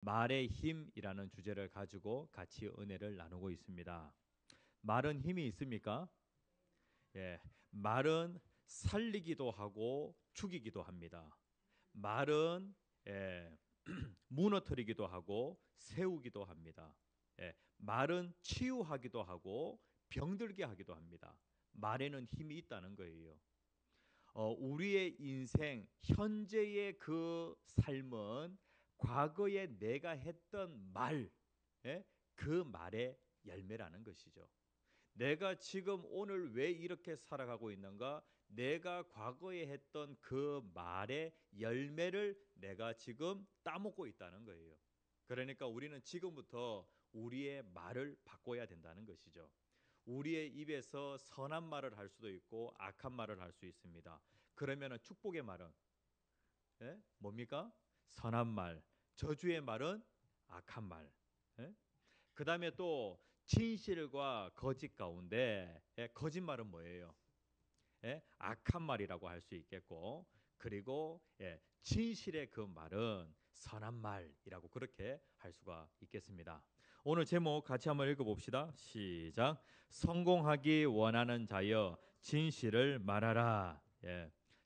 말의 힘이라는 주제를 가지고 같이 은혜를 나누고 있습니다. 말은 힘이 있습니까? 예, 말은 살리기도 하고 죽이기도 합니다. 말은 예, 무너뜨리기도 하고 세우기도 합니다. 말은 치유하기도 하고 병들게 하기도 합니다. 말에는 힘이 있다는 거예요. 우리의 인생, 현재의 그 삶은 과거에 내가 했던 말, 그 말의 열매라는 것이죠. 내가 지금 오늘 왜 이렇게 살아가고 있는가? 내가 과거에 했던 그 말의 열매를 내가 지금 따먹고 있다는 거예요. 그러니까 우리는 지금부터 우리의 말을 바꿔야 된다는 것이죠. 우리의 입에서 선한 말을 할 수도 있고 악한 말을 할 수 있습니다. 그러면은 축복의 말은 뭡니까? 선한 말. 저주의 말은 악한 말. 그 다음에 또 진실과 거짓 가운데 거짓말은 뭐예요? 악한 말이라고 할 수 있겠고, 그리고 진실의 그 말은 선한 말이라고 그렇게 할 수가 있겠습니다. 오늘 제목 같이 한번 읽어봅시다. 시작. 성공하기 원하는 자여 진실을 말하라.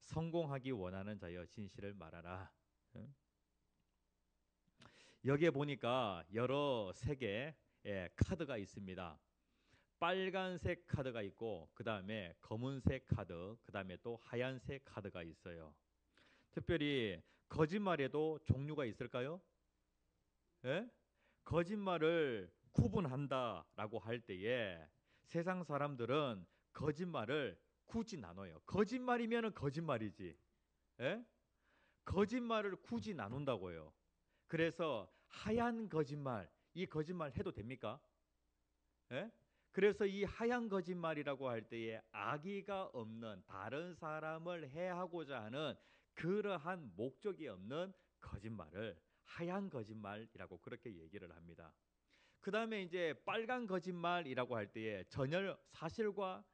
성공하기 원하는 자여 진실을 말하라. 여기에 보니까 여러 색의 카드가 있습니다. 빨간색 카드가 있고 그 다음에 검은색 카드, 그 다음에 또 하얀색 카드가 있어요. 특별히 거짓말에도 종류가 있을까요? 예? 거짓말을 구분한다라고 할 때에 세상 사람들은 거짓말을 굳이 나눠요. 거짓말이면 거짓말이지. 예? 거짓말을 굳이 나눈다고요. 그래서 하얀 거짓말, 이 거짓말 해도 됩니까? 예? 그래서 이 하얀 거짓말이라고 할 때에 악의가 없는 다른 사람을 해하고자 하는 그러한 목적이 없는 거짓말을 하얀 거짓말이라고 그렇게 얘기를 합니다. 그 다음에 이제 빨간 거짓말이라고 할 때에 전혀 사실과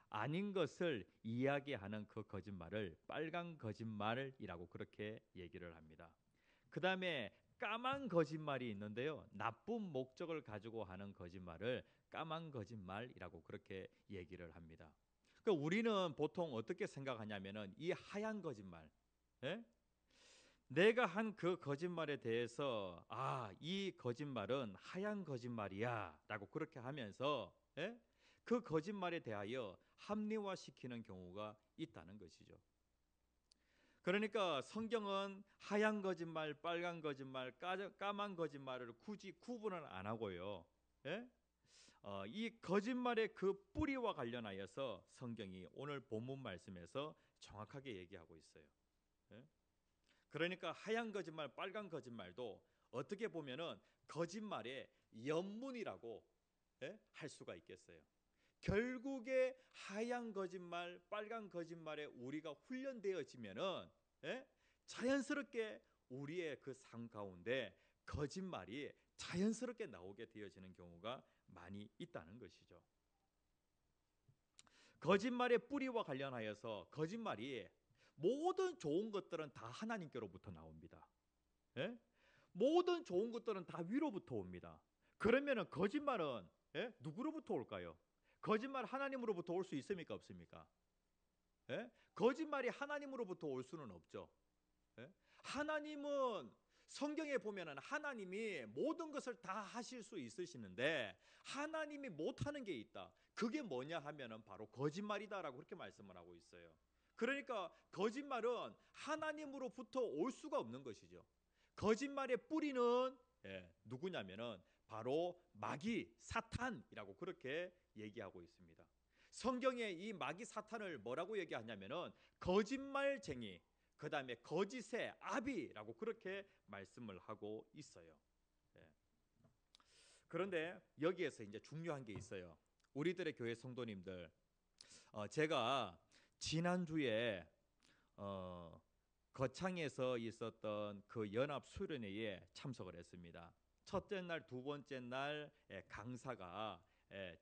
아닌 것을 이야기하는 그 거짓말을 빨간 거짓말이라고 그렇게 얘기를 합니다. 그 다음에 까만 거짓말이 있는데요. 나쁜 목적을 가지고 하는 거짓말을 까만 거짓말이라고 그렇게 얘기를 합니다. 그러니까 우리는 보통 어떻게 생각하냐면은 이 하얀 거짓말, 예? 내가 한 그 거짓말에 대해서 이 거짓말은 하얀 거짓말이야라고 그렇게 하면서 그 거짓말에 대하여 합리화시키는 경우가 있다는 것이죠. 그러니까 성경은 하얀 거짓말, 빨간 거짓말, 까만 거짓말을 굳이 구분을 안 하고요. 예? 이 거짓말의 그 뿌리와 관련하여서 성경이 오늘 본문 말씀에서 정확하게 얘기하고 있어요. 예? 그러니까 하얀 거짓말, 빨간 거짓말도 어떻게 보면은 거짓말의 연문이라고 할 수가 있겠어요. 결국에 하얀 거짓말, 빨간 거짓말에 우리가 훈련되어지면은 자연스럽게 우리의 그 삶 가운데 거짓말이 자연스럽게 나오게 되어지는 경우가 많이 있다는 것이죠. 거짓말의 뿌리와 관련하여서 거짓말이 모든 좋은 것들은 다 하나님께로부터 나옵니다. 예? 모든 좋은 것들은 다 위로부터 옵니다. 그러면은 거짓말은 누구로부터 올까요? 거짓말 하나님으로부터 올 수 있습니까? 없습니까? 거짓말이 하나님으로부터 올 수는 없죠. 하나님은 성경에 보면은 하나님이 모든 것을 다 하실 수 있으시는데 하나님이 못하는 게 있다. 그게 뭐냐 하면은 바로 거짓말이다라고 그렇게 말씀을 하고 있어요. 그러니까 거짓말은 하나님으로부터 올 수가 없는 것이죠. 거짓말의 뿌리는 누구냐면은 바로 마귀 사탄이라고 그렇게 얘기하고 있습니다. 성경에 이 마귀 사탄을 뭐라고 얘기하냐면은 거짓말쟁이, 그 다음에 거짓의 아비라고 그렇게 말씀을 하고 있어요. 예. 그런데 여기에서 이제 중요한 게 있어요. 우리들의 교회 성도님들, 제가 지난주에 거창에서 있었던 그 연합 수련회에 참석을 했습니다. 첫째 날, 두 번째 날 강사가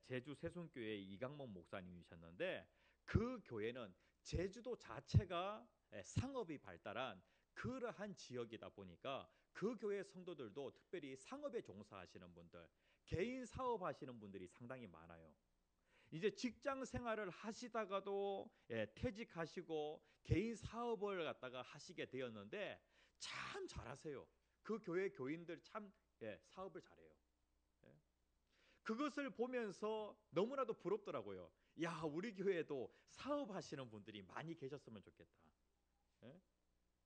제주 세순교회 이강목 목사님이셨는데 그 교회는 제주도 자체가 상업이 발달한 그러한 지역이다 보니까 그 교회 성도들도 특별히 상업에 종사하시는 분들, 개인 사업하시는 분들이 상당히 많아요. 이제 직장 생활을 하시다가도 퇴직하시고 개인 사업을 갖다가 하시게 되었는데 참 잘하세요. 그 교회 교인들 참 사업을 잘해요. 그것을 보면서 너무나도 부럽더라고요. 야, 우리 교회에도 사업하시는 분들이 많이 계셨으면 좋겠다.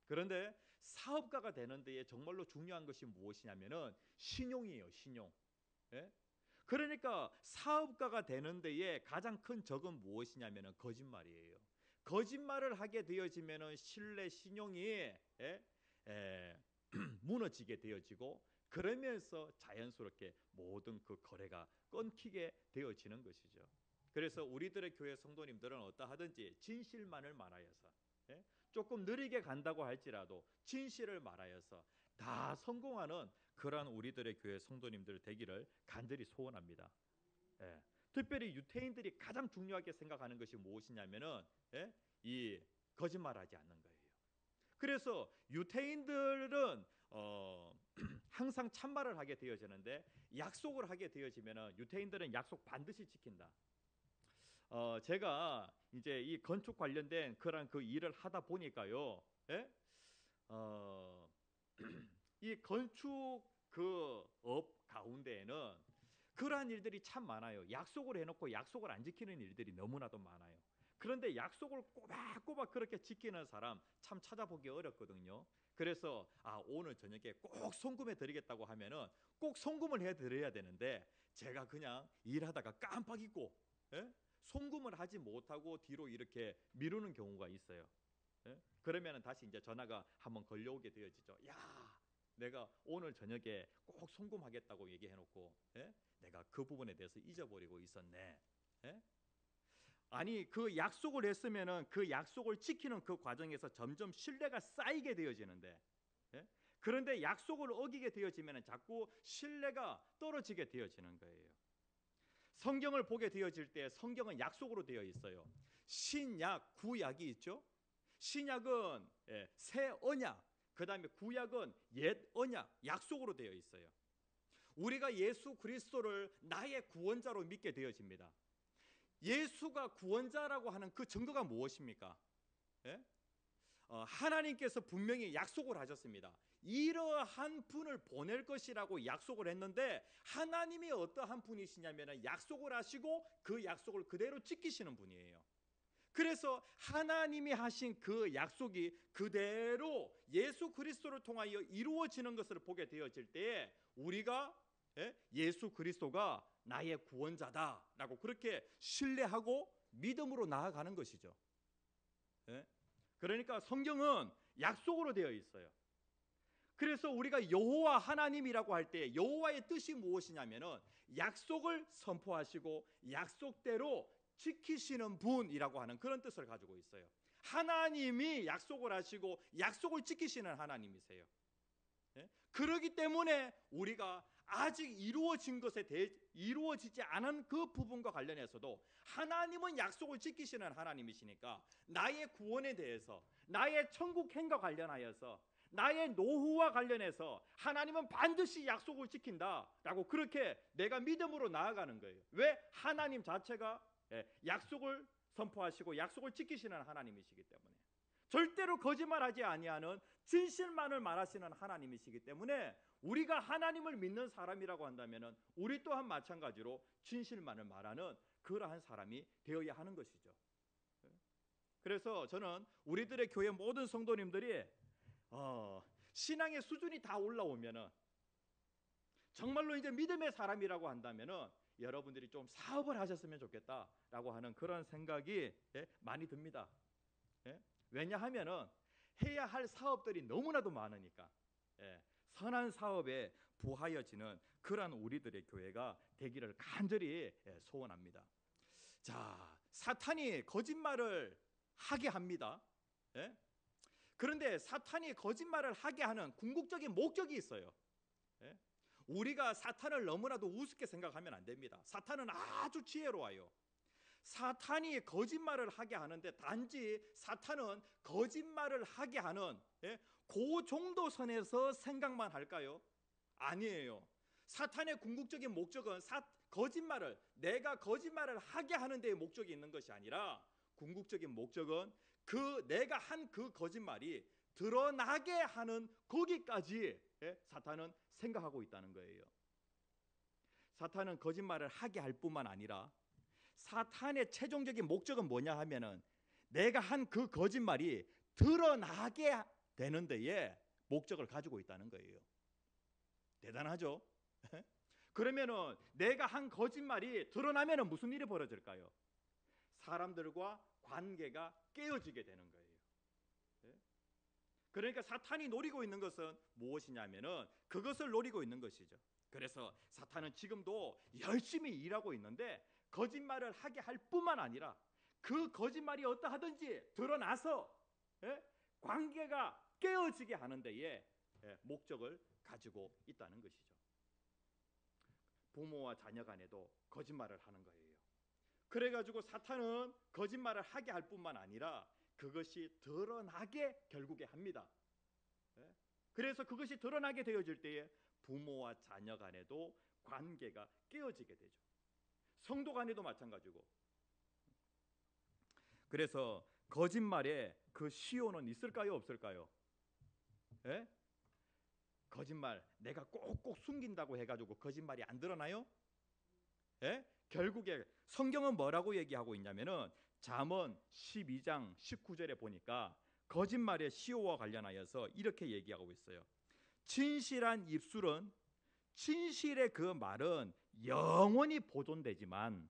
그런데 사업가가 되는 데에 정말로 중요한 것이 무엇이냐면은 신용이에요, 신용. 그러니까 사업가가 되는 데에 가장 큰 적은 무엇이냐면은 거짓말이에요. 거짓말을 하게 되어지면은 신뢰, 신용이 무너지게 되어지고, 그러면서 자연스럽게 모든 그 거래가 끊기게 되어지는 것이죠. 그래서 우리들의 교회 성도님들은 어떠하든지 진실만을 말하여서, 조금 느리게 간다고 할지라도 진실을 말하여서 다 성공하는 그러한 우리들의 교회 성도님들 되기를 간절히 소원합니다. 특별히 유태인들이 가장 중요하게 생각하는 것이 무엇이냐면은 이 거짓말하지 않는 거예요. 그래서 유태인들은 항상 참말을 하게 되어지는데, 약속을 하게 되어지면은 유태인들은 약속 반드시 지킨다. 제가 이제 이 건축 관련된 그런 그 일을 하다 보니까요, 이 건축 그 업 가운데에는 그러한 일들이 참 많아요. 약속을 해놓고 약속을 안 지키는 일들이 너무나도 많아요. 그런데 약속을 꼬박꼬박 그렇게 지키는 사람 참 찾아보기 어렵거든요. 그래서 오늘 저녁에 꼭 송금해 드리겠다고 하면은 꼭 송금을 해 드려야 되는데, 제가 그냥 일하다가 깜빡 잊고 송금을 하지 못하고 뒤로 이렇게 미루는 경우가 있어요. 그러면은 다시 이제 전화가 한번 걸려오게 되어지죠. 야, 내가 오늘 저녁에 꼭 송금하겠다고 얘기해놓고 내가 그 부분에 대해서 잊어버리고 있었네. 아니, 그 약속을 했으면은 그 약속을 지키는 그 과정에서 점점 신뢰가 쌓이게 되어지는데, 그런데 약속을 어기게 되어지면은 자꾸 신뢰가 떨어지게 되어지는 거예요. 성경을 보게 되어질 때 성경은 약속으로 되어 있어요. 신약, 구약이 있죠. 신약은 새 언약, 그 다음에 구약은 옛 언약, 약속으로 되어 있어요. 우리가 예수 그리스도를 나의 구원자로 믿게 되어집니다. 예수가 구원자라고 하는 그 증거가 무엇입니까? 하나님께서 분명히 약속을 하셨습니다. 이러한 분을 보낼 것이라고 약속을 했는데, 하나님이 어떠한 분이시냐면 약속을 하시고 그 약속을 그대로 지키시는 분이에요. 그래서 하나님이 하신 그 약속이 그대로 예수 그리스도를 통하여 이루어지는 것을 보게 되어질 때에 우리가 예수 그리스도가 나의 구원자다라고 그렇게 신뢰하고 믿음으로 나아가는 것이죠. 그러니까 성경은 약속으로 되어 있어요. 그래서 우리가 여호와 하나님이라고 할 때 여호와의 뜻이 무엇이냐면은 약속을 선포하시고 약속대로 지키시는 분이라고 하는 그런 뜻을 가지고 있어요. 하나님이 약속을 하시고 약속을 지키시는 하나님이세요. 그렇기 때문에 우리가 아직 이루어지지 않은 그 부분과 관련해서도 하나님은 약속을 지키시는 하나님이시니까 나의 구원에 대해서, 나의 천국 행과 관련하여서, 나의 노후와 관련해서 하나님은 반드시 약속을 지킨다라고 그렇게 내가 믿음으로 나아가는 거예요. 왜? 하나님 자체가 약속을 선포하시고 약속을 지키시는 하나님이시기 때문에, 절대로 거짓말하지 아니하는 진실만을 말하시는 하나님이시기 때문에 우리가 하나님을 믿는 사람이라고 한다면 우리 또한 마찬가지로 진실만을 말하는 그러한 사람이 되어야 하는 것이죠. 그래서 저는 우리들의 교회 모든 성도님들이 신앙의 수준이 다 올라오면은, 정말로 이제 믿음의 사람이라고 한다면은 여러분들이 좀 사업을 하셨으면 좋겠다라고 하는 그런 생각이 많이 듭니다. 왜냐하면은 해야 할 사업들이 너무나도 많으니까 선한 사업에 부하여지는 그러한 우리들의 교회가 되기를 간절히 소원합니다. 자, 사탄이 거짓말을 하게 합니다. 그런데 사탄이 거짓말을 하게 하는 궁극적인 목적이 있어요. 우리가 사탄을 너무나도 우습게 생각하면 안 됩니다. 사탄은 아주 지혜로워요. 사탄이 거짓말을 하게 하는데 단지 사탄은 거짓말을 하게 하는 그 정도 선에서 생각만 할까요? 아니에요. 사탄의 궁극적인 목적은 내가 거짓말을 하게 하는 데에 목적이 있는 것이 아니라 궁극적인 목적은 내가 한 그 거짓말이 드러나게 하는 거기까지 사탄은 생각하고 있다는 거예요. 사탄은 거짓말을 하게 할 뿐만 아니라 사탄의 최종적인 목적은 뭐냐 하면은 내가 한 그 거짓말이 드러나게 되는 데에 목적을 가지고 있다는 거예요. 대단하죠? 그러면은 내가 한 거짓말이 드러나면은 무슨 일이 벌어질까요? 사람들과 관계가 깨어지게 되는 거예요. 그러니까 사탄이 노리고 있는 것은 무엇이냐면은 그것을 노리고 있는 것이죠. 그래서 사탄은 지금도 열심히 일하고 있는데 거짓말을 하게 할 뿐만 아니라 그 거짓말이 어떠하든지 드러나서 관계가 깨어지게 하는 데에 목적을 가지고 있다는 것이죠. 부모와 자녀 간에도 거짓말을 하는 거예요. 그래가지고 사탄은 거짓말을 하게 할 뿐만 아니라 그것이 드러나게 결국에 합니다. 그래서 그것이 드러나게 되어질 때에 부모와 자녀 간에도 관계가 깨어지게 되죠. 성도 간에도 마찬가지고. 그래서 거짓말에 그 시효는 있을까요, 없을까요? 거짓말 내가 꼭꼭 숨긴다고 해가지고 거짓말이 안 드러나요? 결국에 성경은 뭐라고 얘기하고 있냐면은 잠언 12장 19절에 보니까 거짓말의 시효와 관련하여서 이렇게 얘기하고 있어요. 진실한 입술은 진실의 그 말은 영원히 보존되지만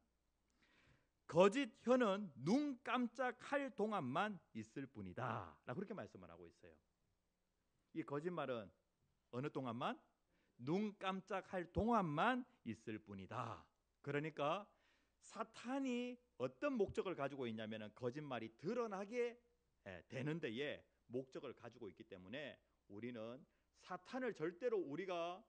거짓 혀는 눈 깜짝할 동안만 있을 뿐이다 라고 그렇게 말씀을 하고 있어요. 이 거짓말은 어느 동안만? 눈 깜짝할 동안만 있을 뿐이다. 그러니까 사탄이 어떤 목적을 가지고 있냐면 거짓말이 드러나게 되는 데에 목적을 가지고 있기 때문에 우리는 사탄을 절대로 우리가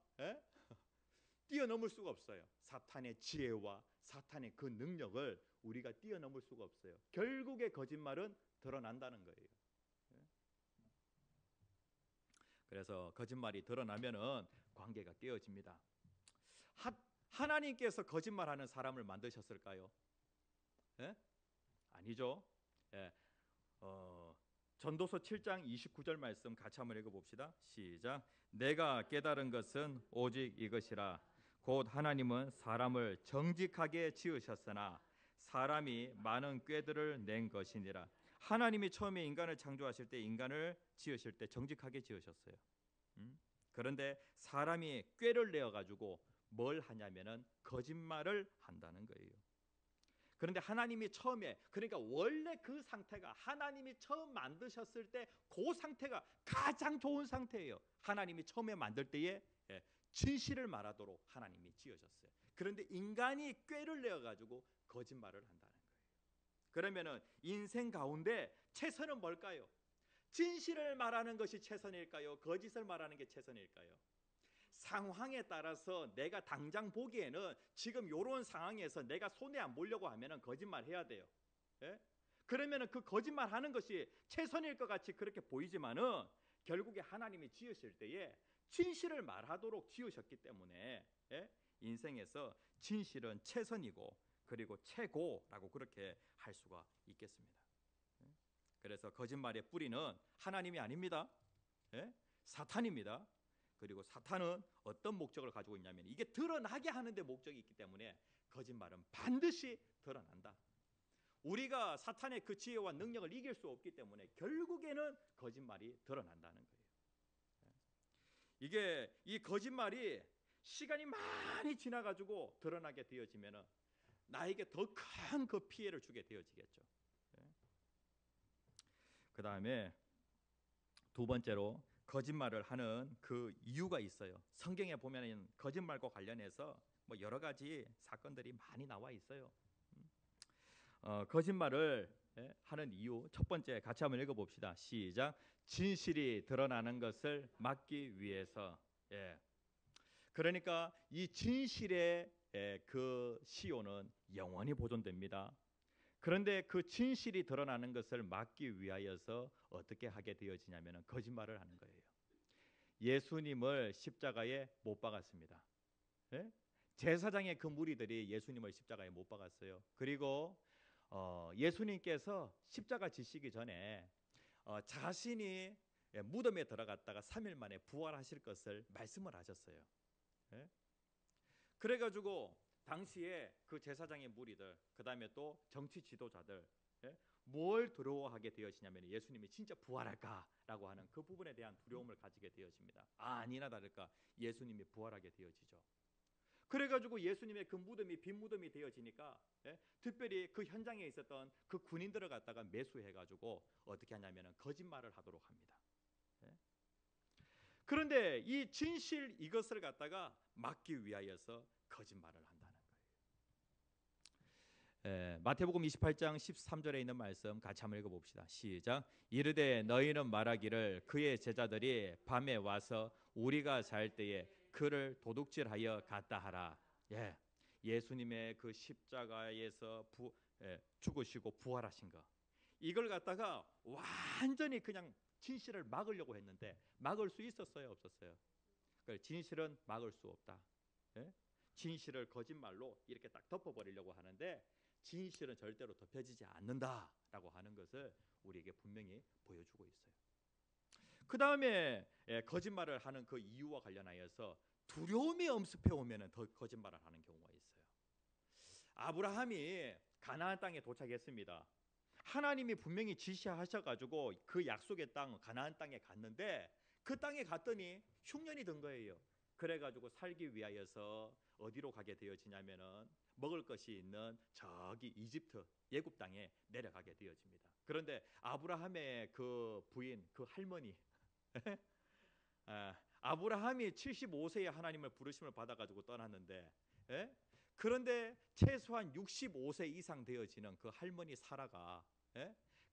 뛰어넘을 수가 없어요. 사탄의 지혜와 사탄의 그 능력을 우리가 뛰어넘을 수가 없어요. 결국에 거짓말은 드러난다는 거예요. 그래서 거짓말이 드러나면은 관계가 깨어집니다. 하나님께서 거짓말하는 사람을 만드셨을까요? 아니죠. 전도서 7장 29절 말씀 같이 한번 읽어봅시다. 시작. 내가 깨달은 것은 오직 이것이라. 곧 하나님은 사람을 정직하게 지으셨으나 사람이 많은 꾀들을 낸 것이니라. 하나님이 처음에 인간을 창조하실 때 인간을 지으실 때 정직하게 지으셨어요. 그런데 사람이 꾀를 내어가지고 뭘 하냐면은 거짓말을 한다는 거예요. 그런데 하나님이 처음에 그러니까 원래 그 상태가 하나님이 처음 만드셨을 때 그 상태가 가장 좋은 상태예요. 하나님이 처음에 만들 때에 진실을 말하도록 하나님이 지으셨어요. 그런데 인간이 꾀를 내어가지고 거짓말을 한다는 거예요. 그러면은 인생 가운데 최선은 뭘까요? 진실을 말하는 것이 최선일까요? 거짓을 말하는 게 최선일까요? 상황에 따라서 내가 당장 보기에는 지금 이런 상황에서 내가 손해 안 보려고 하면은 거짓말 해야 돼요. 그러면은 그 거짓말 하는 것이 최선일 것 같이 그렇게 보이지만은 결국에 하나님이 지으실 때에 진실을 말하도록 지으셨기 때문에 인생에서 진실은 최선이고 그리고 최고라고 그렇게 할 수가 있겠습니다. 그래서 거짓말의 뿌리는 하나님이 아닙니다. 사탄입니다. 그리고 사탄은 어떤 목적을 가지고 있냐면 이게 드러나게 하는데 목적이 있기 때문에 거짓말은 반드시 드러난다. 우리가 사탄의 그 지혜와 능력을 이길 수 없기 때문에 결국에는 거짓말이 드러난다는 거예요. 이게 이 거짓말이 시간이 많이 지나가지고 드러나게 되어지면은 나에게 더 큰 그 피해를 주게 되어지겠죠. 그 다음에 두 번째로 거짓말을 하는 그 이유가 있어요. 성경에 보면은 거짓말과 관련해서 뭐 여러 가지 사건들이 많이 나와 있어요. 거짓말을 하는 이유 첫 번째 같이 한번 읽어봅시다. 시작. 진실이 드러나는 것을 막기 위해서. 그러니까 이 진실의 그 시효는 영원히 보존됩니다. 그런데 그 진실이 드러나는 것을 막기 위하여서 어떻게 하게 되어지냐면 거짓말을 하는 거예요. 예수님을 십자가에 못 박았습니다. 예? 제사장의 그 무리들이 예수님을 십자가에 못 박았어요. 그리고 예수님께서 십자가 지시기 전에 자신이 무덤에 들어갔다가 3일 만에 부활하실 것을 말씀을 하셨어요. 예? 그래가지고 당시에 그 제사장의 무리들, 그 다음에 또 정치 지도자들, 예? 뭘 두려워하게 되어지냐면 예수님이 진짜 부활할까라고 하는 그 부분에 대한 두려움을 가지게 되어집니다. 아니나 다를까 예수님이 부활하게 되어지죠. 그래가지고 예수님의 그 무덤이 빈 무덤이 되어지니까 특별히 그 현장에 있었던 그 군인들을 갖다가 매수해가지고 어떻게 하냐면 거짓말을 하도록 합니다. 그런데 이 진실 이것을 갖다가 막기 위하여서 거짓말을 한다는 거예요. 마태복음 28장 13절에 있는 말씀 같이 한번 읽어봅시다. 시작. 이르되 너희는 말하기를 그의 제자들이 밤에 와서 우리가 잘 때에 그를 도둑질하여 갔다 하라. 예수님의 그 십자가에서 죽으시고 부활하신 거 이걸 갖다가 완전히 그냥 진실을 막으려고 했는데 막을 수 있었어요, 없었어요? 진실은 막을 수 없다. 진실을 거짓말로 이렇게 딱 덮어버리려고 하는데 진실은 절대로 덮여지지 않는다라고 하는 것을 우리에게 분명히 보여주고 있어요. 그 다음에 거짓말을 하는 그 이유와 관련하여서 두려움이 엄습해 오면은 더 거짓말을 하는 경우가 있어요. 아브라함이 가나안 땅에 도착했습니다. 하나님이 분명히 지시하셔가지고 그 약속의 땅 가나안 땅에 갔는데 그 땅에 갔더니 흉년이 든 거예요. 그래가지고 살기 위하여서 어디로 가게 되어지냐면은 먹을 것이 있는 저기 이집트 예굽 땅에 내려가게 되어집니다. 그런데 아브라함의 그 부인 그 할머니 아브라함이 75세에 하나님을 부르심을 받아가지고 떠났는데 그런데 최소한 65세 이상 되어지는 그 할머니 사라가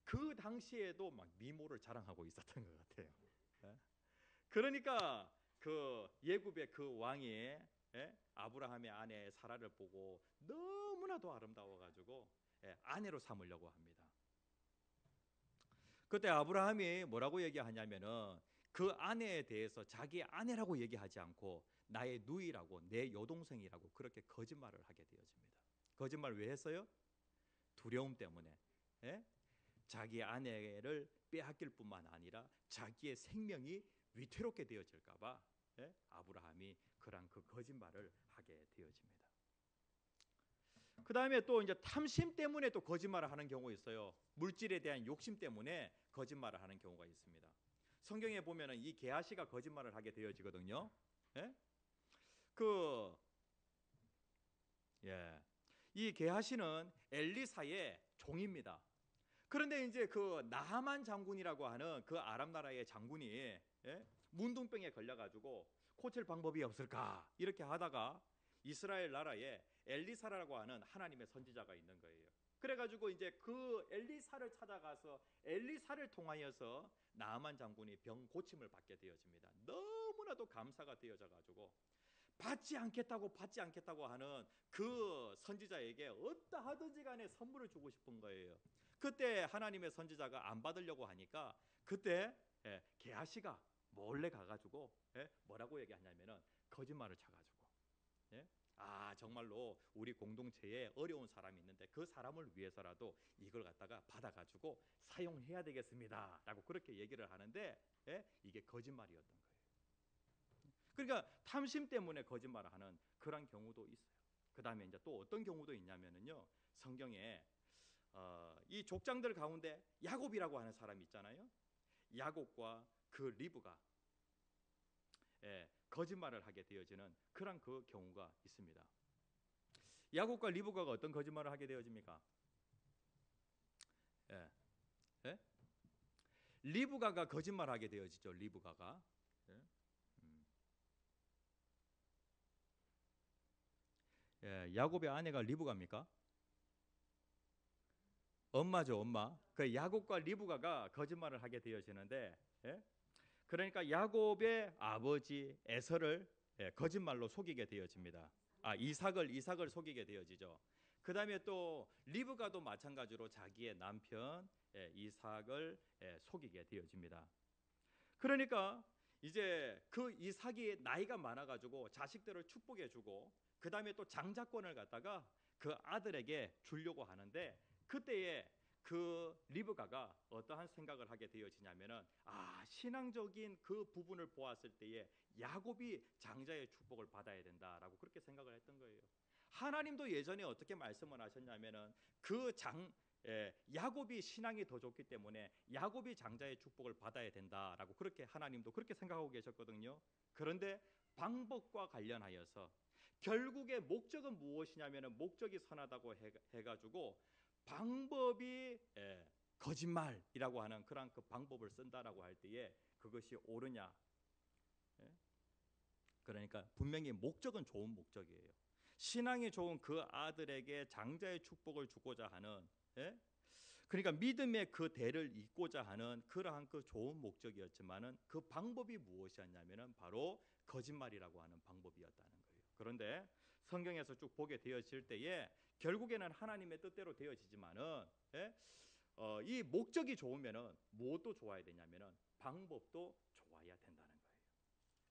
그 당시에도 막 미모를 자랑하고 있었던 것 같아요. 그러니까 그 예굽의 그 왕이 아브라함의 아내 사라를 보고 너무나도 아름다워가지고 아내로 삼으려고 합니다. 그때 아브라함이 뭐라고 얘기하냐면은 그 아내에 대해서 자기 아내라고 얘기하지 않고 나의 누이라고 내 여동생이라고 그렇게 거짓말을 하게 되어집니다. 거짓말 왜 했어요? 두려움 때문에. 자기 아내를 빼앗길 뿐만 아니라 자기의 생명이 위태롭게 되어질까봐 아브라함이 그런 그 거짓말을 하게 되어집니다. 그 다음에 또 이제 탐심 때문에 또 거짓말을 하는 경우가 있어요. 물질에 대한 욕심 때문에 거짓말을 하는 경우가 있습니다. 성경에 보면은 이 게하시가 거짓말을 하게 되어지거든요. 이 게하시는 엘리사의 종입니다. 그런데 이제 그 나하만 장군이라고 하는 그 아람 나라의 장군이 문둥병에 걸려가지고 고칠 방법이 없을까 이렇게 하다가 이스라엘 나라에 엘리사라고 하는 하나님의 선지자가 있는 거예요. 그래가지고 이제 그 엘리사를 찾아가서 엘리사를 통하여서 나하만 장군이 병 고침을 받게 되어집니다. 너무나도 감사가 되어져가지고 받지 않겠다고 하는 그 선지자에게 어떠하든지 간에 선물을 주고 싶은 거예요. 그때 하나님의 선지자가 안 받으려고 하니까 그때 게하시가 몰래 가가지고 뭐라고 얘기하냐면은 거짓말을 쳐가지고 정말로 우리 공동체에 어려운 사람이 있는데 그 사람을 위해서라도 이걸 갖다가 받아가지고 사용해야 되겠습니다 라고 그렇게 얘기를 하는데 이게 거짓말이었던 거예요. 그러니까 탐심 때문에 거짓말을 하는 그런 경우도 있어요. 그 다음에 이제 또 어떤 경우도 있냐면은요, 성경에 이 족장들 가운데 야곱이라고 하는 사람이 있잖아요. 야곱과 그 리브가 거짓말을 하게 되어지는 그런 그 경우가 있습니다. 야곱과 리브가가 어떤 거짓말을 하게 되어집니까? 리브가가 거짓말하게 되어지죠. 리브가가 야곱의 아내가 리브가입니까? 엄마죠, 엄마. 그 야곱과 리브가가 거짓말을 하게 되어지는데, 그러니까 야곱의 아버지 에서를 거짓말로 속이게 되어집니다. 이삭을 속이게 되어지죠. 그다음에 또 리브가도 마찬가지로 자기의 남편 이삭을 속이게 되어집니다. 그러니까 이제 그 이삭이 나이가 많아가지고 자식들을 축복해주고 그다음에 또 장자권을 갖다가 그 아들에게 주려고 하는데 그때에 그 리브가가 어떠한 생각을 하게 되어지냐면은 신앙적인 그 부분을 보았을 때에 야곱이 장자의 축복을 받아야 된다라고 그렇게 생각을 했던 거예요. 하나님도 예전에 어떻게 말씀을 하셨냐면은 야곱이 신앙이 더 좋기 때문에 야곱이 장자의 축복을 받아야 된다라고 그렇게 하나님도 그렇게 생각하고 계셨거든요. 그런데 방법과 관련하여서 결국에 목적은 무엇이냐면은 목적이 선하다고 해가지고 방법이 거짓말이라고 하는 그런 그 방법을 쓴다라고 할 때에 그것이 옳으냐? 그러니까 분명히 목적은 좋은 목적이에요. 신앙이 좋은 그 아들에게 장자의 축복을 주고자 하는 그러니까 믿음의 그 대를 잇고자 하는 그러한 그 좋은 목적이었지만은 그 방법이 무엇이었냐면은 바로 거짓말이라고 하는 방법이었다는 거예요. 그런데 성경에서 쭉 보게 되어질 때에 결국에는 하나님의 뜻대로 되어지지만은 이 목적이 좋으면은 무엇도 좋아야 되냐면은 방법도 좋아야 된다는 거예요.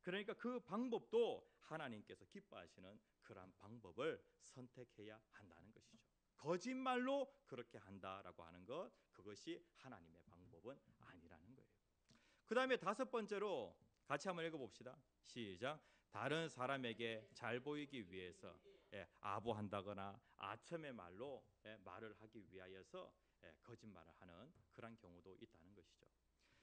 그러니까 그 방법도 하나님께서 기뻐하시는 그러한 방법을 선택해야 한다는 것이죠. 거짓말로 그렇게 한다라고 하는 것 그것이 하나님의 방법은 아니라는 거예요. 그 다음에 다섯 번째로 같이 한번 읽어봅시다. 시작. 다른 사람에게 잘 보이기 위해서 아부한다거나 아첨의 말로 말을 하기 위하여서 거짓말을 하는 그런 경우도 있다는 것이죠.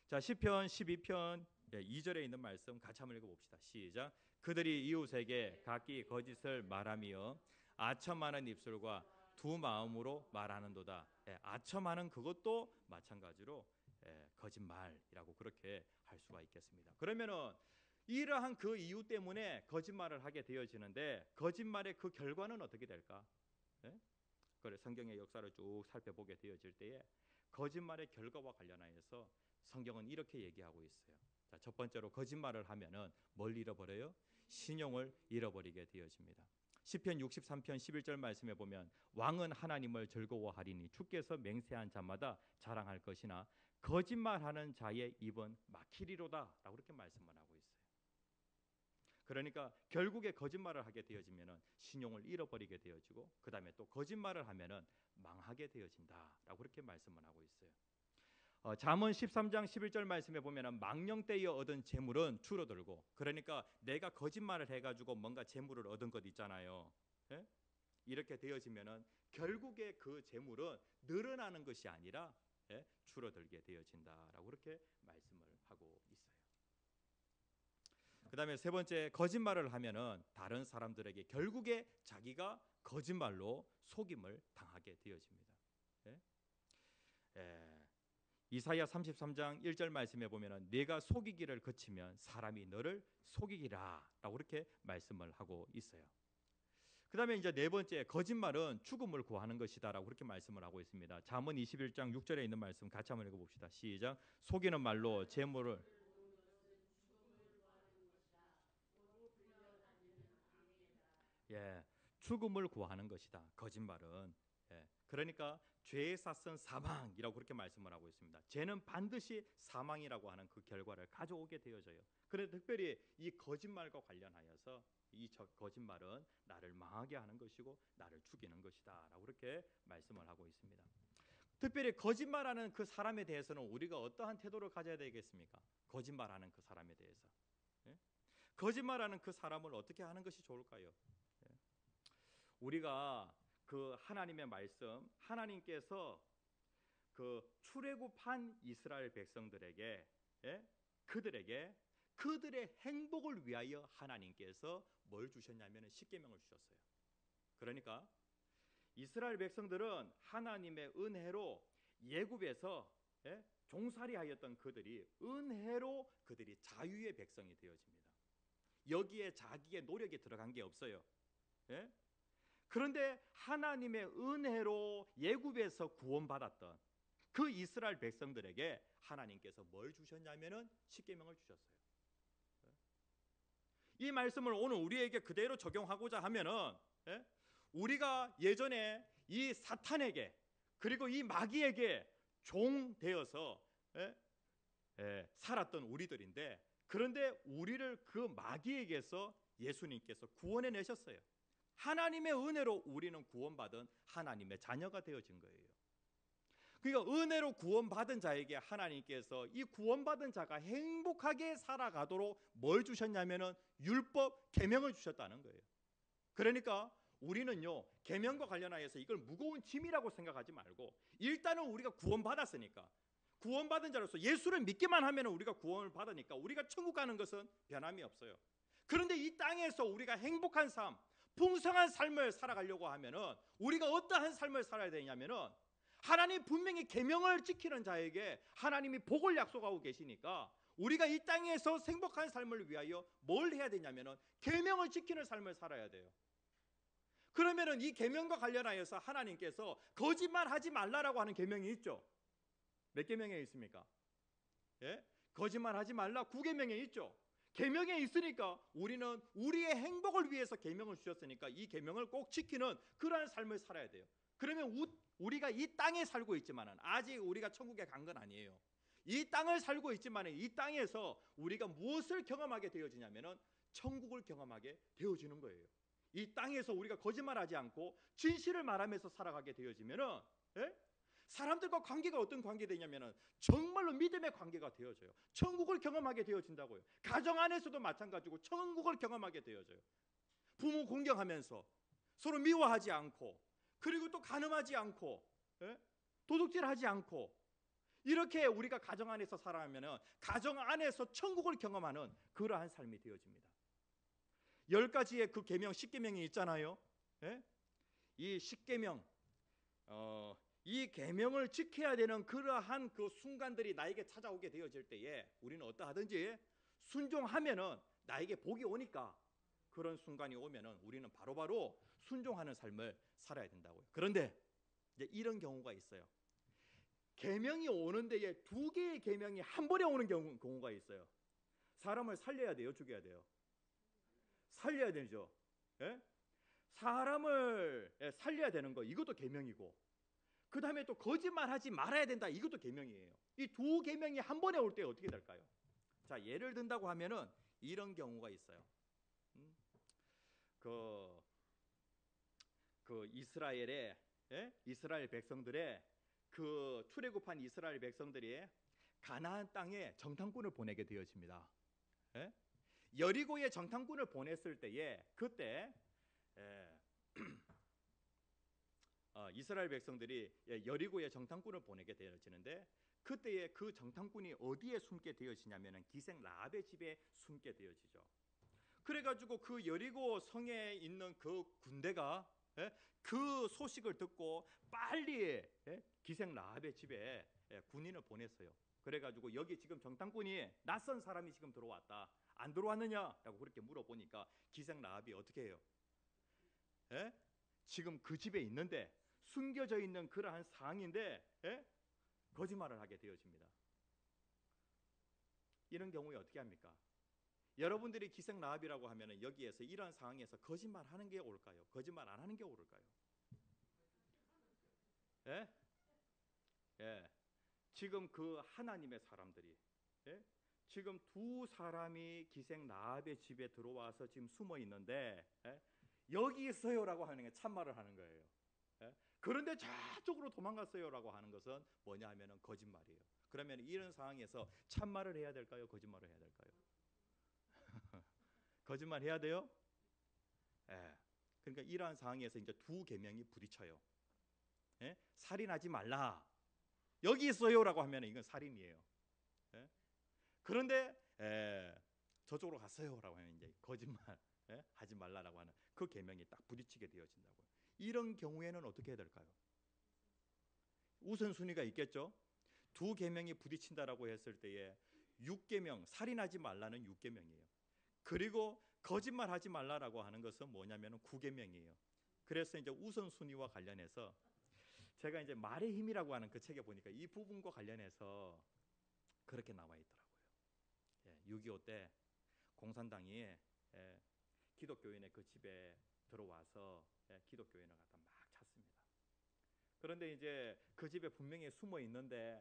자, 시편 12편 2절에 있는 말씀 같이 한번 읽어봅시다. 시작. 그들이 이웃에게 각기 거짓을 말하며 아첨하는 입술과 두 마음으로 말하는도다. 아첨하는 그것도 마찬가지로 거짓말이라고 그렇게 할 수가 있겠습니다. 그러면은 이러한 그 이유 때문에 거짓말을 하게 되어지는데 거짓말의 그 결과는 어떻게 될까? 그래 성경의 역사를 쭉 살펴보게 되어질 때에 거짓말의 결과와 관련하여서 성경은 이렇게 얘기하고 있어요. 자, 첫 번째로 거짓말을 하면은 뭘 잃어버려요? 신용을 잃어버리게 되어집니다. 시편 63편 11절 말씀에 보면 왕은 하나님을 즐거워하리니 주께서 맹세한 자마다 자랑할 것이나 거짓말하는 자의 입은 막히리로다라고 그렇게 말씀을 하고 있어요. 그러니까 결국에 거짓말을 하게 되어지면은 신용을 잃어버리게 되어지고 그다음에 또 거짓말을 하면은 망하게 되어진다라고 그렇게 말씀을 하고 있어요. 잠언 13장 11절 말씀에 보면은 망령 때에 얻은 재물은 줄어들고 그러니까 내가 거짓말을 해가지고 뭔가 재물을 얻은 것 있잖아요. 이렇게 되어지면은 결국에 그 재물은 늘어나는 것이 아니라 줄어들게 되어진다라고 그렇게 말씀을 하고 있어요. 그다음에 세 번째 거짓말을 하면은 다른 사람들에게 결국에 자기가 거짓말로 속임을 당하게 되어집니다. 이사야 33장 1절 말씀에 보면은 네가 속이기를 그치면 사람이 너를 속이기라라고 그렇게 말씀을 하고 있어요. 그다음에 이제 네 번째 거짓말은 죽음을 구하는 것이다라고 그렇게 말씀을 하고 있습니다. 잠언 21장 6절에 있는 말씀 같이 한번 읽어봅시다. 시작. 속이는 말로 재물을 죽음을 구하는 것이다. 거짓말은 그러니까 죄의 삿은 사망이라고 그렇게 말씀을 하고 있습니다. 죄는 반드시 사망이라고 하는 그 결과를 가져오게 되어져요. 그런데 특별히 이 거짓말과 관련하여서 이 거짓말은 나를 망하게 하는 것이고 나를 죽이는 것이다라고 그렇게 말씀을 하고 있습니다. 특별히 거짓말하는 그 사람에 대해서는 우리가 어떠한 태도를 가져야 되겠습니까? 거짓말하는 그 사람에 대해서 거짓말하는 그 사람을 어떻게 하는 것이 좋을까요? 우리가 그 하나님의 말씀 하나님께서 그 출애굽한 이스라엘 백성들에게 그들의 행복을 위하여 하나님께서 뭘 주셨냐면 십계명을 주셨어요. 그러니까 이스라엘 백성들은 하나님의 은혜로 예굽에서 종살이하였던 그들이 은혜로 그들이 자유의 백성이 되어집니다. 여기에 자기의 노력이 들어간 게 없어요. 그런데 하나님의 은혜로 예굽에서 구원받았던 그 이스라엘 백성들에게 하나님께서 뭘 주셨냐면은 십계명을 주셨어요. 이 말씀을 오늘 우리에게 그대로 적용하고자 하면은 우리가 예전에 이 사탄에게 그리고 이 마귀에게 종되어서 살았던 우리들인데, 그런데 우리를 그 마귀에게서 예수님께서 구원해 내셨어요. 하나님의 은혜로 우리는 구원받은 하나님의 자녀가 되어진 거예요. 그러니까 은혜로 구원받은 자에게 하나님께서 이 구원받은 자가 행복하게 살아가도록 뭘 주셨냐면은 율법 계명을 주셨다는 거예요. 그러니까 우리는요, 계명과 관련하여서 이걸 무거운 짐이라고 생각하지 말고, 일단은 우리가 구원받았으니까, 구원받은 자로서 예수를 믿기만 하면 우리가 구원을 받으니까 우리가 천국 가는 것은 변함이 없어요. 그런데 이 땅에서 우리가 행복한 삶, 풍성한 삶을 살아가려고 하면은 우리가 어떠한 삶을 살아야 되냐면은, 하나님 분명히 계명을 지키는 자에게 하나님이 복을 약속하고 계시니까 우리가 이 땅에서 행복한 삶을 위하여 뭘 해야 되냐면은 계명을 지키는 삶을 살아야 돼요. 그러면은 이 계명과 관련하여서 하나님께서 거짓말하지 말라라고 하는 계명이 있죠. 몇 계명에 있습니까? 거짓말하지 말라 9계명에 있죠. 계명에 있으니까 우리는 우리의 행복을 위해서 계명을 주셨으니까 이 계명을 꼭 지키는 그러한 삶을 살아야 돼요. 그러면 우리가 이 땅에 살고 있지만은 아직 우리가 천국에 간 건 아니에요. 이 땅을 살고 있지만은 이 땅에서 우리가 무엇을 경험하게 되어지냐면은 천국을 경험하게 되어지는 거예요. 이 땅에서 우리가 거짓말하지 않고 진실을 말하면서 살아가게 되어지면은 사람들과 관계가 어떤 관계 되냐면은 정말로 믿음의 관계가 되어져요. 천국을 경험하게 되어진다고요. 가정 안에서도 마찬가지고 천국을 경험하게 되어져요. 부모 공경하면서 서로 미워하지 않고, 그리고 또 간음하지 않고, 도둑질하지 않고, 이렇게 우리가 가정 안에서 살아가면은 가정 안에서 천국을 경험하는 그러한 삶이 되어집니다. 10가지의 그 계명 10계명이 있잖아요. 이 10계명 이 계명을 지켜야 되는 그러한 그 순간들이 나에게 찾아오게 되어질 때에 우리는 어떠하든지 순종하면은 나에게 복이 오니까, 그런 순간이 오면은 우리는 바로바로 순종하는 삶을 살아야 된다고요. 그런데 이제 이런 경우가 있어요. 계명이 오는 데에 2개의 계명이 한 번에 오는 경우가 있어요. 사람을 살려야 돼요, 죽여야 돼요? 살려야 되죠. 사람을 살려야 되는 거, 이것도 계명이고, 그 다음에 또 거짓말하지 말아야 된다, 이것도 계명이에요. 이 2계명이 한 번에 올 때 어떻게 될까요? 자, 예를 든다고 하면은 이런 경우가 있어요. 그 이스라엘 백성들의 그 출애굽한 이스라엘 백성들이 가나안 땅에 정탐꾼을 보내게 되어집니다. 여리고에 정탐꾼을 보냈을 때에 그때 이스라엘 백성들이 여리고에 정탐꾼을 보내게 되어지는데, 그때에 그 정탐꾼이 어디에 숨게 되어지냐면은 기생 라합의 집에 숨게 되어지죠. 그래가지고 그 여리고 성에 있는 그 군대가 그 소식을 듣고 빨리 기생 라합의 집에 군인을 보냈어요. 그래가지고 여기 지금 정탐꾼이 낯선 사람이 지금 들어왔다, 안 들어왔느냐라고 그렇게 물어보니까 기생 라합이 어떻게 해요? 지금 그 집에 있는데 숨겨져 있는 그러한 상황인데 거짓말을 하게 되어집니다. 이런 경우에 어떻게 합니까? 여러분들이 기생 라합이라고 하면은 여기에서 이러한 상황에서 거짓말하는 게 옳을까요? 거짓말 안 하는 게 옳을까요? 지금 그 하나님의 사람들이 지금 2사람이 기생 라합의 집에 들어와서 지금 숨어 있는데 여기 있어요라고 하는 게 참말을 하는 거예요. 그런데 저쪽으로 도망갔어요라고 하는 것은 뭐냐 하면은 거짓말이에요. 그러면 이런 상황에서 참말을 해야 될까요? 거짓말을 해야 될까요? 거짓말 해야 돼요? 그러니까 이러한 상황에서 이제 2계명이 부딪혀요. 살인하지 말라, 여기 있어요라고 하면 이건 살인이에요. 그런데 저쪽으로 갔어요라고 하면 이제 거짓말 하지 말라라고 하는 그 계명이 딱 부딪히게 되어진다고요. 이런 경우에는 어떻게 해야 될까요? 우선순위가 있겠죠. 2계명이 부딪힌다라고 했을 때에 6계명, 살인하지 말라는 6계명이에요. 그리고 거짓말하지 말라라고 하는 것은 뭐냐면은 9계명이에요. 그래서 이제 우선순위와 관련해서 제가 이제 말의 힘이라고 하는 그 책에 보니까 이 부분과 관련해서 그렇게 나와 있더라고요. 6.25 때 공산당이 기독교인의 그 집에 들어와서 기독교인을 갖다 막 찼습니다. 그런데 이제 그 집에 분명히 숨어 있는데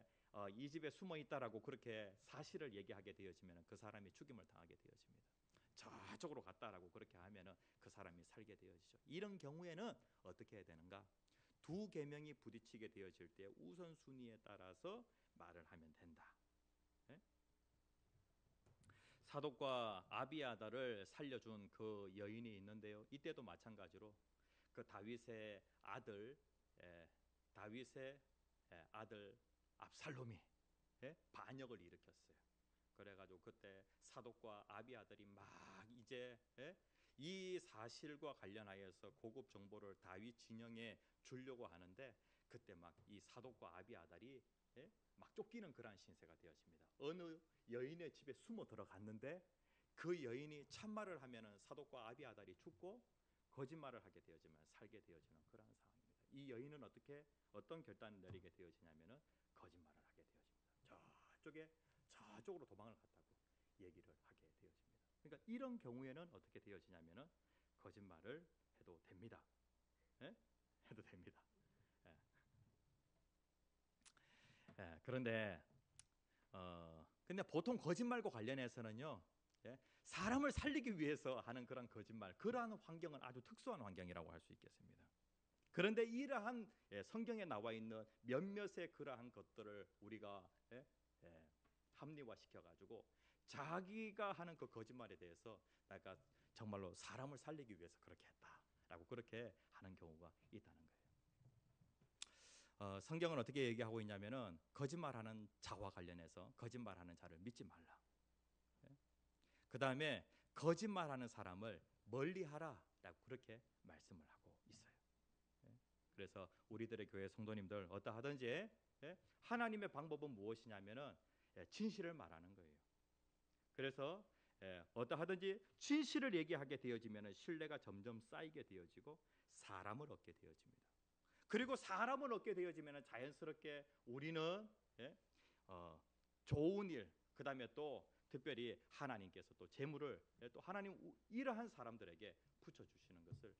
이 집에 숨어 있다라고 그렇게 사실을 얘기하게 되어지면 그 사람이 죽임을 당하게 되어집니다. 저쪽으로 갔다라고 그렇게 하면은 그 사람이 살게 되어지죠. 이런 경우에는 어떻게 해야 되는가? 두 계명이 부딪히게 되어질 때 우선순위에 따라서 말을 하면 된다. 예? 사독과 아비아달을 살려준 그 여인이 있는데요. 이때도 마찬가지로 그 다윗의 아들 다윗의 아들 압살롬이 반역을 일으켰어요. 그래가지고 그때 사독과 아비아들이 막 이제 이 사실과 관련하여서 고급 정보를 다윗 진영에 주려고 하는데 그때 막 이 사독과 아비아달이 막 쫓기는 그러한 신세가 되었습니다. 어느 여인의 집에 숨어 들어갔는데 그 여인이 참말을 하면은 사독과 아비아달이 죽고 거짓말을 하게 되어지면 살게 되어지는 그러한 상황입니다. 이 여인은 어떤 결단을 내리게 되어지냐면은 거짓말을 하게 되어집니다. 저쪽으로 도망을 갔다고 얘기를 하게 되어집니다. 그러니까 이런 경우에는 어떻게 되어지냐면은 거짓말을 해도 됩니다. 예? 해도 됩니다. 예. 그런데 근데 보통 거짓말과 관련해서는요, 사람을 살리기 위해서 하는 그런 거짓말, 그러한 환경은 아주 특수한 환경이라고 할 수 있겠습니다. 그런데 이러한 성경에 나와 있는 몇몇의 그러한 것들을 우리가 합리화시켜 가지고 자기가 하는 그 거짓말에 대해서 내가 정말로 사람을 살리기 위해서 그렇게 했다라고 그렇게 하는 경우가 있다는 거예요. 성경은 어떻게 얘기하고 있냐면은 거짓말하는 자와 관련해서 거짓말하는 자를 믿지 말라. 그 다음에 거짓말하는 사람을 멀리하라라고 그렇게 말씀을 하고 있어요. 그래서 우리들의 교회 성도님들 어떠하든지 하나님의 방법은 무엇이냐면은 진실을 말하는 거예요. 그래서 어떠하든지 진실을 얘기하게 되어지면은 신뢰가 점점 쌓이게 되어지고 사람을 얻게 되어집니다. 그리고 사람을 얻게 되어지면은 자연스럽게 우리는 좋은 일, 그 다음에 또 특별히 하나님께서 또 재물을 또 하나님 이러한 사람들에게 붙여주시는 것을